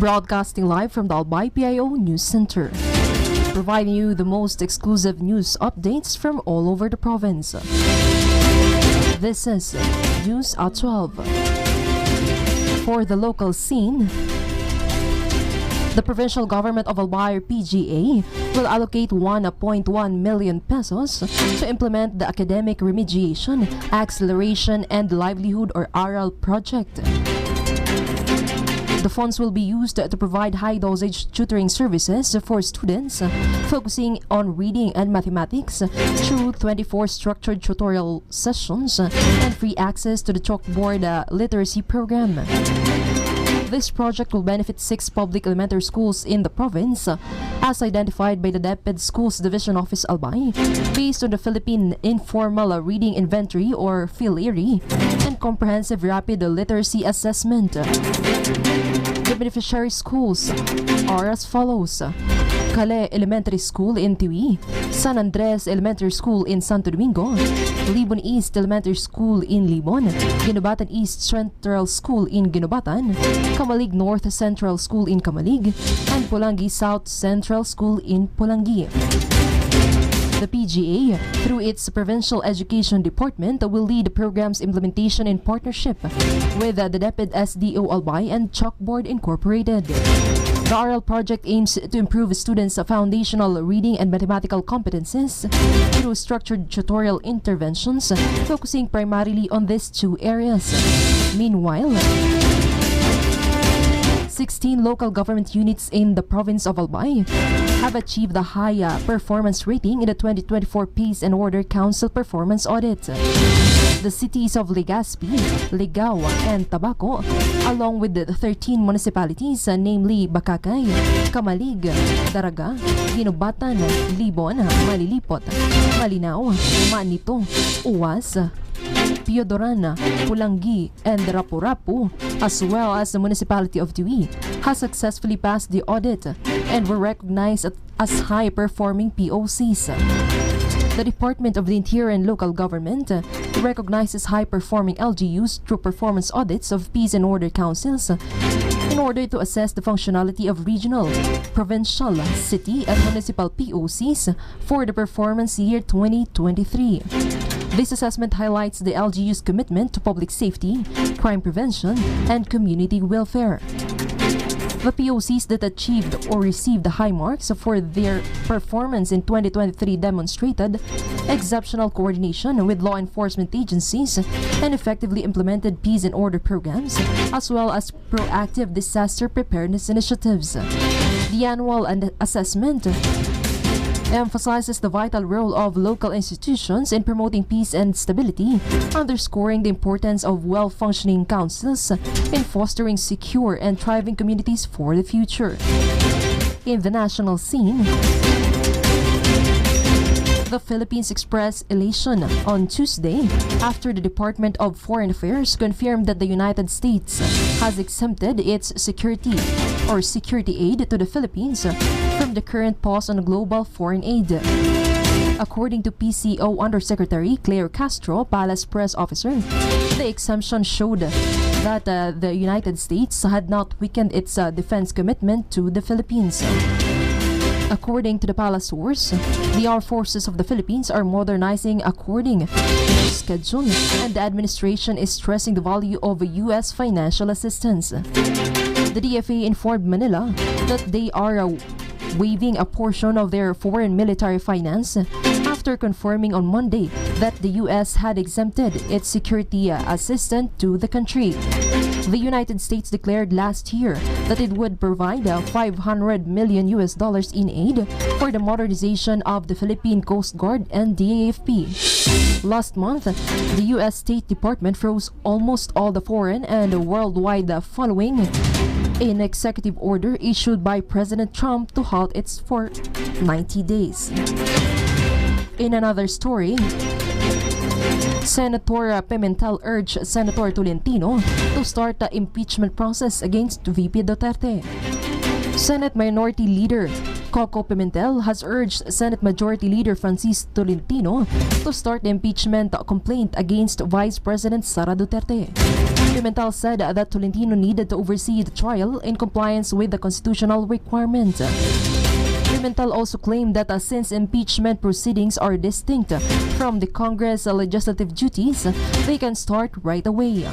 Broadcasting live from the Albay PIO News Center, providing you the most exclusive news updates from all over the province. This is News at 12. For the local scene, the provincial government of Albay PGA will allocate 1.1 million pesos to implement the Academic Remediation, Acceleration, and Livelihood or ARAL project. The funds will be used to provide high-dosage tutoring services for students focusing on reading and mathematics through 24 structured tutorial sessions and free access to the chalkboard literacy program. This project will benefit 6 public elementary schools in the province, as identified by the DepEd Schools Division Office Albay, based on the Philippine Informal Reading Inventory or PhilERI and Comprehensive Rapid Literacy Assessment. The beneficiary schools are as follows: Cale Elementary School in Tiwi, San Andres Elementary School in Santo Domingo, Libon East Elementary School in Libon, Ginobatan East Central School in Ginobatan, Camalig North Central School in Camalig, and Pulangi South Central School in Pulangi. The PGA, through its Provincial Education Department, will lead the program's implementation in partnership with the DepEd SDO Albay and Chalkboard Incorporated. The ARAL project aims to improve students' foundational reading and mathematical competencies through structured tutorial interventions, focusing primarily on these 2 areas. Meanwhile, 16 local government units in the province of Albay have achieved a high performance rating in the 2024 Peace and Order Council Performance Audit. The cities of Legazpi, Ligao, and Tabaco, along with the 13 municipalities, namely Bacacay, Camalig, Daraga, Ginobatan, Libon, Malilipot, Malinao, Manito, Uwas, Piodoran, Pulangi, and Rapu-Rapu, as well as the municipality of Tiwi, has successfully passed the audit and were recognized as high-performing POCs. The Department of the Interior and Local Government recognizes high-performing LGUs through performance audits of Peace and Order Councils in order to assess the functionality of regional, provincial, city, and municipal POCs for the performance year 2023. This assessment highlights the LGU's commitment to public safety, crime prevention, and community welfare. The POCs that achieved or received high marks for their performance in 2023 demonstrated exceptional coordination with law enforcement agencies and effectively implemented peace and order programs, as well as proactive disaster preparedness initiatives. The annual assessment emphasizes the vital role of local institutions in promoting peace and stability, underscoring the importance of well-functioning councils in fostering secure and thriving communities for the future. In the national scene, the Philippines expressed elation on Tuesday after the Department of Foreign Affairs confirmed that the United States has exempted its security aid to the Philippines from the current pause on global foreign aid. According to PCO Undersecretary Claire Castro, Palace press officer, the exemption showed that the United States had not weakened its defense commitment to the Philippines. According to the Palace source, the armed forces of the Philippines are modernizing according to schedule, and the administration is stressing the value of U.S. financial assistance. The DFA informed Manila that they are waiving a portion of their foreign military finance after confirming on Monday that the U.S. had exempted its security assistance to the country. The United States declared last year that it would provide $500 million in aid for the modernization of the Philippine Coast Guard and DAFP. Last month, the U.S. State Department froze almost all the foreign and worldwide following an executive order issued by President Trump to halt it for 90 days. In another story, Senator Pimentel urged Senator Tolentino to start the impeachment process against VP Duterte. Senate Minority Leader Coco Pimentel has urged Senate Majority Leader Francis Tolentino to start the impeachment complaint against Vice President Sara Duterte. Pimentel said that Tolentino needed to oversee the trial in compliance with the constitutional requirement. Pimentel also claimed that since impeachment proceedings are distinct from the Congress' legislative duties, they can start right away.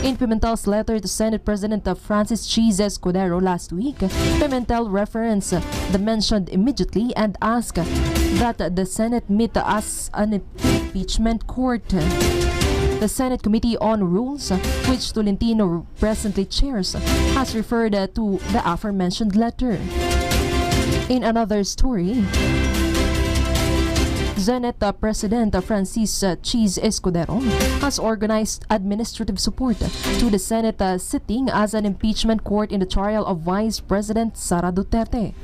In Pimentel's letter to Senate President Francis Cheese Escudero last week, Pimentel referenced the mentioned immediately and asked that the Senate meet as an impeachment court. The Senate Committee on Rules, which Tolentino presently chairs, has referred to the aforementioned letter. In another story, Senate President Francis Cheese Escudero has organized administrative support to the Senate sitting as an impeachment court in the trial of Vice President Sara Duterte.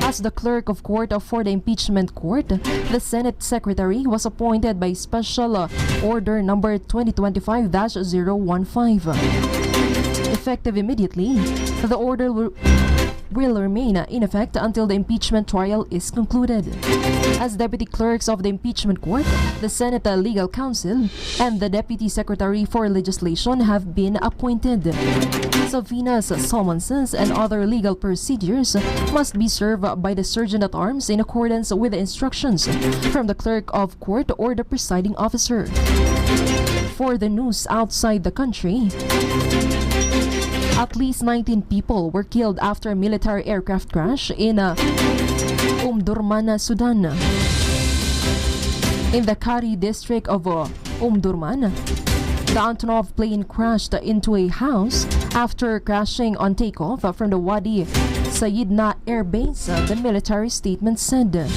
As the clerk of court for the impeachment court, the Senate Secretary was appointed by Special Order number 2025-015. Effective immediately, the order will remain in effect until the impeachment trial is concluded. As deputy clerks of the impeachment court, the Senate Legal Counsel and the Deputy Secretary for Legislation have been appointed. Subpoenas, summonses, and other legal procedures must be served by the Sergeant-at-Arms in accordance with the instructions from the clerk of court or the presiding officer. For the news outside the country, at least 19 people were killed after a military aircraft crash in Omdurman, Sudan. In the Kari district of Omdurman, the Antonov plane crashed into a house after crashing on takeoff from the Wadi Sayidna Air Base, the military statement said.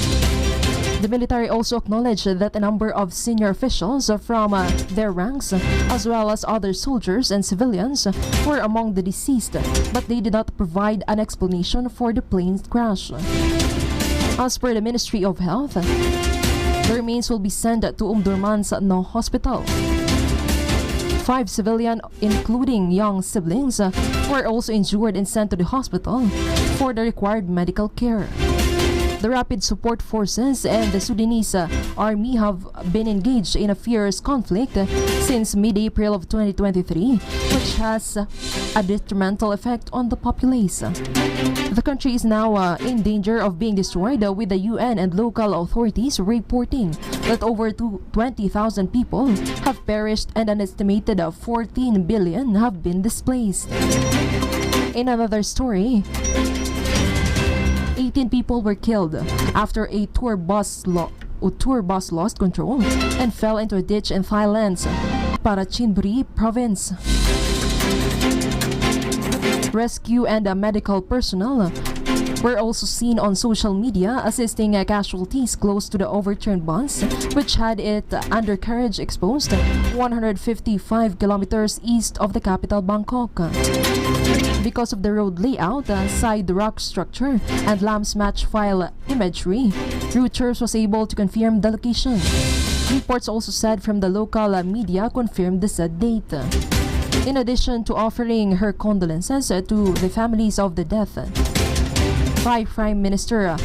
The military also acknowledged that a number of senior officials from their ranks, as well as other soldiers and civilians, were among the deceased, but they did not provide an explanation for the plane's crash. As per the Ministry of Health, the remains will be sent to Omdurman's No Hospital. 5 civilians, including young siblings, were also injured and sent to the hospital for the required medical care. The Rapid Support Forces and the Sudanese Army have been engaged in a fierce conflict since mid-April of 2023, which has a detrimental effect on the populace. The country is now in danger of being destroyed, with the UN and local authorities reporting that over 20,000 people have perished and an estimated 14 billion have been displaced. In another story, 18 people were killed after a tour bus lost control and fell into a ditch in Thailand's Parachinburi province. Rescue and medical personnel were also seen on social media assisting casualties close to the overturned bus, which had its undercarriage exposed 155 kilometers east of the capital, Bangkok. Because of the road layout, side rock structure, and lamps match file imagery, Reuters was able to confirm the location. Reports also said from the local media confirmed the said date. In addition to offering her condolences to the families of the death, Thai Prime Minister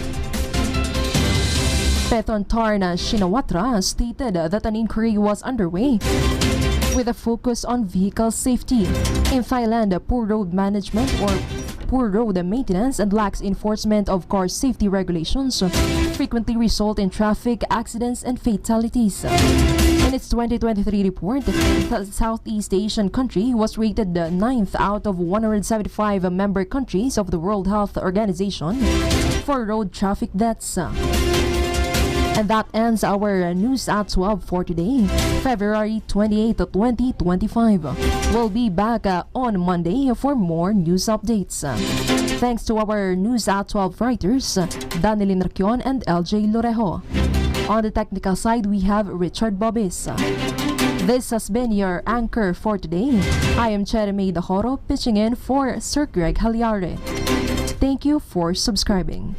Paetongtarn Shinawatra stated that an inquiry was underway with a focus on vehicle safety. In Thailand, poor road management or poor road maintenance and lax enforcement of car safety regulations frequently result in traffic accidents and fatalities. In its 2023 report, the Southeast Asian country was rated 9th out of 175 member countries of the World Health Organization for road traffic deaths. And that ends our news at 12 for today, February 28, 2025. We'll be back on Monday for more news updates. Thanks to our news at 12 writers, Danilin Racion and LJ Lorejo. On the technical side, we have Richard Bobis. This has been your anchor for today. I am Cherry Mae Dacoro, pitching in for Sir Greg Haliare. Thank you for subscribing.